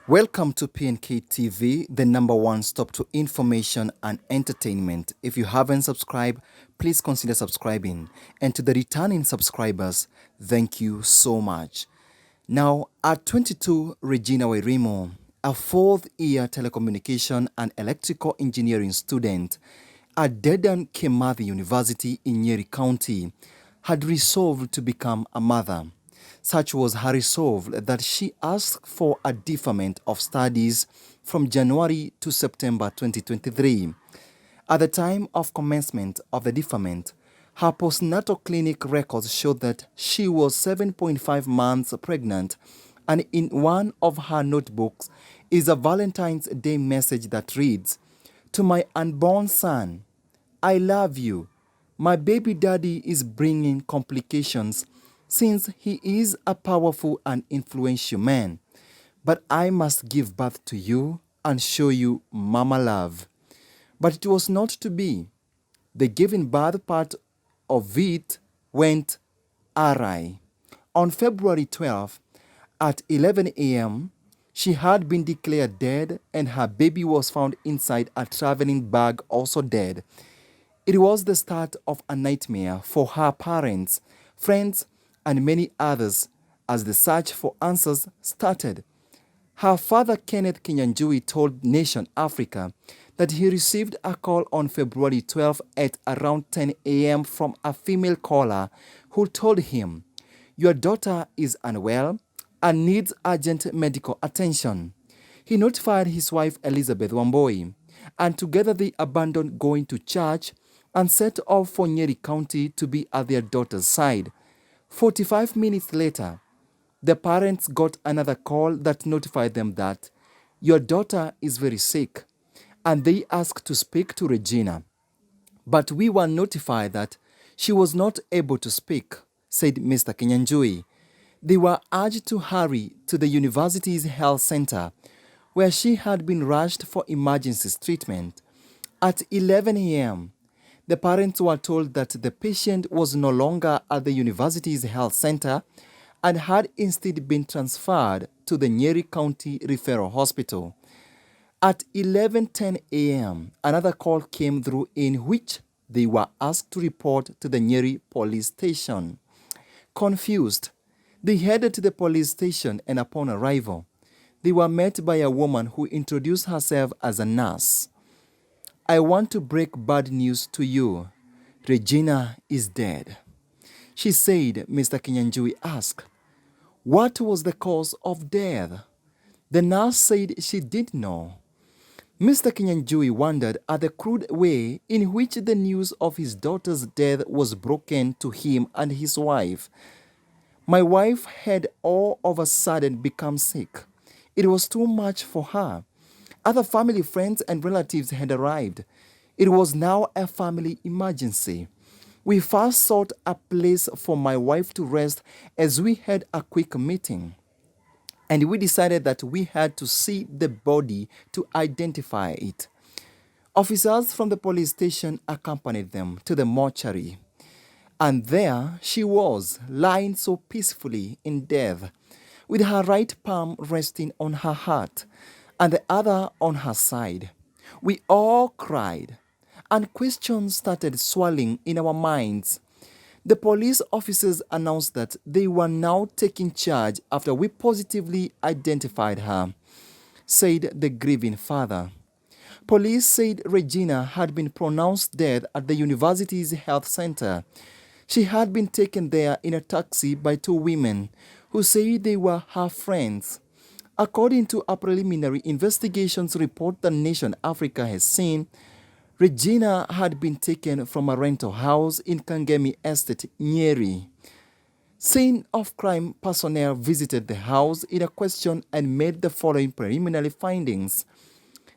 Welcome to PNK TV, the number one stop to information and entertainment. If you haven't subscribed, please consider subscribing. And to the returning subscribers, thank you so much. Now, at 22, Regina Wairimo, a fourth-year telecommunication and electrical engineering student at Dedan Kimathi University in Nyeri County, had resolved to become a mother. Such was her resolve that she asked for a deferment of studies from January to September 2023. At the time of commencement of the deferment, her postnatal clinic records showed that she was 7.5 months pregnant, and in one of her notebooks is a Valentine's Day message that reads, "To my unborn son, I love you. My baby daddy is bringing complications since he is a powerful and influential man. But I must give birth to you and show you mama love." But it was not to be. The giving birth part of it went awry. On February 12th, at 11 a.m., she had been declared dead and her baby was found inside a traveling bag, also dead. It was the start of a nightmare for her parents, friends, and many others as the search for answers started. Her father, Kenneth Kinyanjui, told Nation Africa that he received a call on February 12 at around 10 a.m. from a female caller who told him, "Your daughter is unwell and needs urgent medical attention." He notified his wife, Elizabeth Wamboi, and together they abandoned going to church and set off for Nyeri County to be at their daughter's side. 45 minutes later, the parents got another call that notified them that your daughter is very sick, and they asked to speak to Regina. But we were notified that she was not able to speak, said Mr. Kinyanjui. They were urged to hurry to the university's health center, where she had been rushed for emergency treatment. At 11 a.m., the parents were told that the patient was no longer at the university's health center and had instead been transferred to the Nyeri County Referral Hospital. At 11:10 a.m., another call came through in which they were asked to report to the Nyeri police station. Confused, they headed to the police station, and upon arrival, they were met by a woman who introduced herself as a nurse. "I want to break bad news to you. Regina is dead," she said. Mr. Kinyanjui asked, "What was the cause of death?" The nurse said she didn't know. Mr. Kinyanjui wondered at the crude way in which the news of his daughter's death was broken to him and his wife. "My wife had all of a sudden become sick. It was too much for her. Other family, friends, and relatives had arrived. It was now a family emergency. We first sought a place for my wife to rest as we had a quick meeting. And we decided that we had to see the body to identify it." Officers from the police station accompanied them to the mortuary. And there she was, lying so peacefully in death, with her right palm resting on her heart and the other on her side. We all cried, and questions started swirling in our minds. The police officers announced that they were now taking charge after we positively identified her, said the grieving father. Police said Regina had been pronounced dead at the university's health center. She had been taken there in a taxi by two women who said they were her friends. According to a preliminary investigations report that Nation Africa has seen, Regina had been taken from a rental house in Kangemi Estate, Nyeri. Scene of crime personnel visited the house in a question and made the following preliminary findings.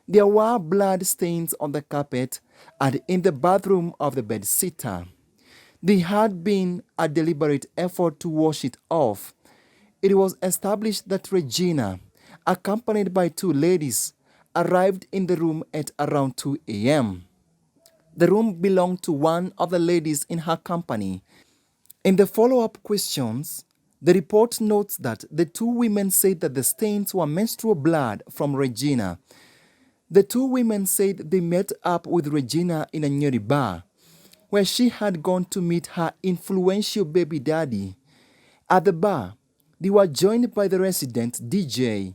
There were blood stains on the carpet and in the bathroom of the bedsitter. There had been a deliberate effort to wash it off. It was established that Regina, accompanied by two ladies, arrived in the room at around 2 a.m. The room belonged to one of the ladies in her company. In the follow-up questions, The report notes that the two women said that the stains were menstrual blood from Regina. The two women said they met up with Regina in a Nyeri bar, where she had gone to meet her influential baby daddy. At the bar, they were joined by the resident DJ,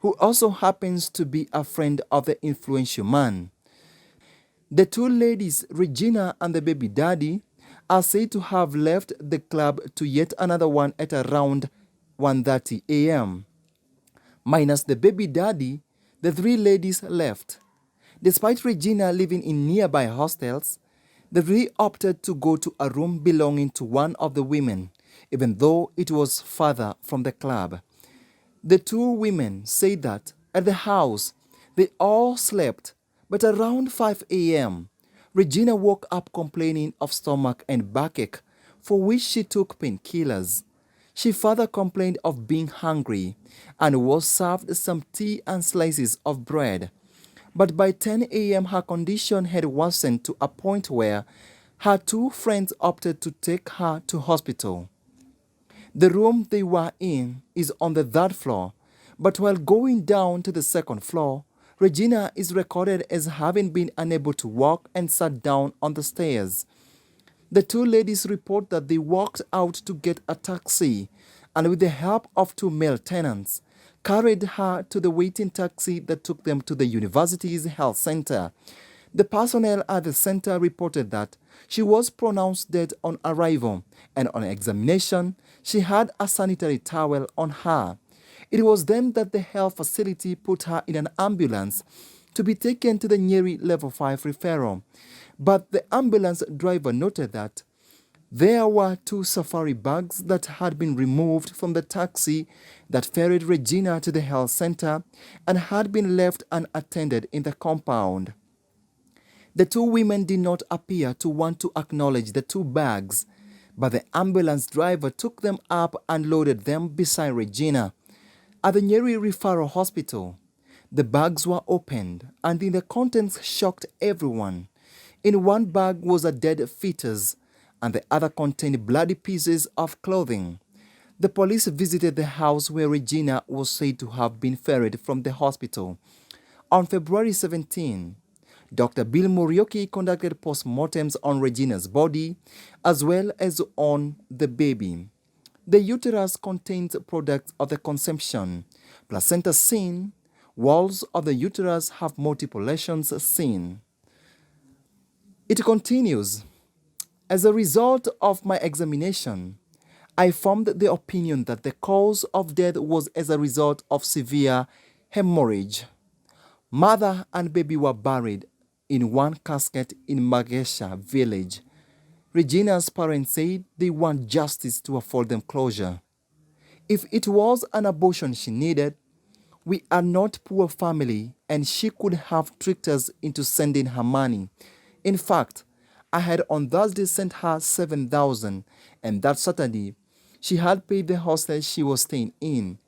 who also happens to be a friend of the influential man. The two ladies, Regina and the baby daddy, are said to have left the club to yet another one at around 1:30 a.m. Minus the baby daddy, the three ladies left. Despite Regina living in nearby hostels, the three opted to go to a room belonging to one of the women, even though it was farther from the club. The two women say that at the house they all slept, but around 5 a.m., Regina woke up complaining of stomach and backache, for which she took painkillers. She further complained of being hungry and was served some tea and slices of bread. But by 10 a.m., her condition had worsened to a point where her two friends opted to take her to hospital. The room they were in is on the third floor, but while going down to the second floor, Regina is recorded as having been unable to walk and sat down on the stairs. The two ladies report that they walked out to get a taxi and, with the help of two male tenants, carried her to the waiting taxi that took them to the university's health center. The personnel at the center reported that she was pronounced dead on arrival, and on examination, she had a sanitary towel on her. It was then that the health facility put her in an ambulance to be taken to the Nyeri Level 5 referral. But the ambulance driver noted that there were two safari bags that had been removed from the taxi that ferried Regina to the health center and had been left unattended in the compound. The two women did not appear to want to acknowledge the two bags, but the ambulance driver took them up and loaded them beside Regina. At the Nyeri Referral Hospital, the bags were opened and the contents shocked everyone. In one bag was a dead fetus, and the other contained bloody pieces of clothing. The police visited the house where Regina was said to have been ferried from the hospital. On February 17, Dr. Bill Murioki conducted postmortems on Regina's body as well as on the baby. The uterus contains products of the conception, placenta seen, walls of the uterus have multiple lesions seen. It continues, as a result of my examination, I formed the opinion that the cause of death was as a result of severe hemorrhage. Mother and baby were buried in one casket in Magesha village. Regina's parents said they want justice to afford them closure. If it was an abortion she needed, we are not poor family and she could have tricked us into sending her money. In fact, I had on Thursday sent her 7,000 and that Saturday she had paid the hostel she was staying in.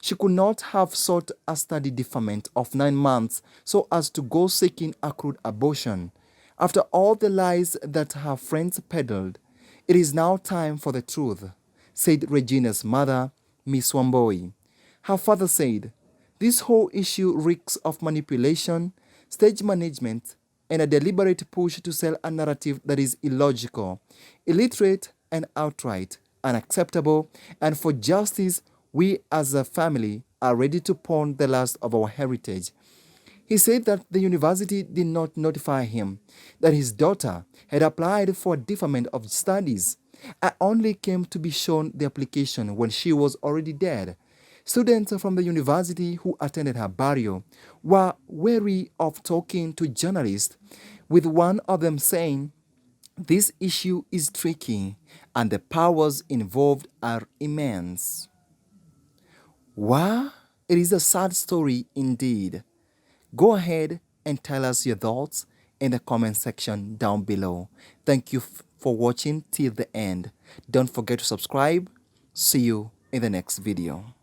She could not have sought a study deferment of 9 months so as to go seeking accrued abortion. After all the lies that her friends peddled, it is now time for the truth, said Regina's mother, Miss Wamboi. Her father said, this whole issue reeks of manipulation, stage management, and a deliberate push to sell a narrative that is illogical, illiterate, and outright unacceptable, and for justice, we as a family are ready to pawn the last of our heritage. He said that the university did not notify him that his daughter had applied for deferment of studies. I only came to be shown the application when she was already dead. Students from the university who attended her burial were wary of talking to journalists, with one of them saying, this issue is tricky and the powers involved are immense. Wow, it is a sad story indeed. Go ahead and tell us your thoughts in the comment section down below. Thank you for watching till the end. Don't forget to subscribe. See you in the next video.